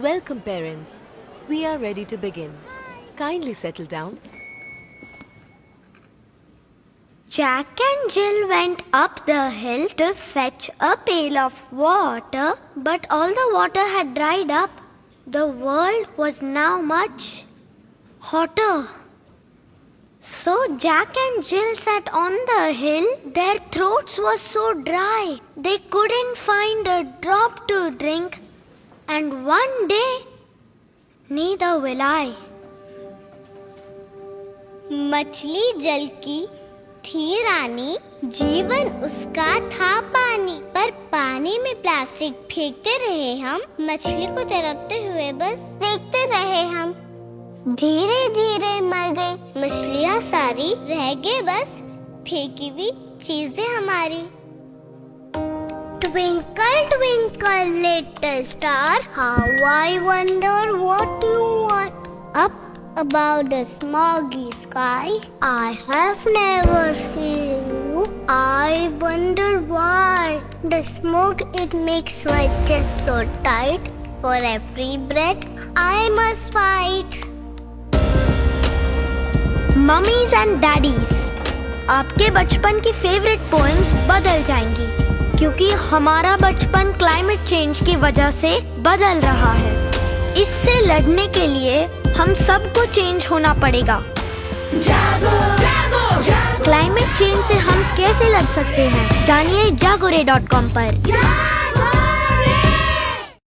Welcome parents. We are ready to begin. Kindly settle down. Jack and Jill went up the hill to fetch a pail of water, but all the water had dried up. The world was now much hotter. So Jack and Jill sat on the hill. Their throats were so dry, they couldn't find a drop to drink. And one day, neither will I. मछली जल की थी रानी, जीवन उसका था पानी, पर पानी में प्लास्टिक फेंकते रहे हम, मछली को तरपते हुए बस देखते रहे हम। धीरे धीरे मर गई मछलियाँ सारी, रह गए बस फेंकी हुई चीजें हमारी। Twinkle, twinkle, little star, how I wonder what you are. Up above the smoggy sky, I have never seen you. I wonder why. The smoke, it makes my chest so tight. For every breath, I must fight. Mummies and daddies, आपके बचपन की favourite poems बदल जाएंगी क्योंकि हमारा बचपन climate change की वजह से बदल रहा है। इससे लड़ने के लिए हम सबको चेंज होना पड़ेगा। जागो, जागो, जागो। क्लाइमेट चेंज से हम कैसे लड़ सकते हैं, जानिए jagoray.com पर।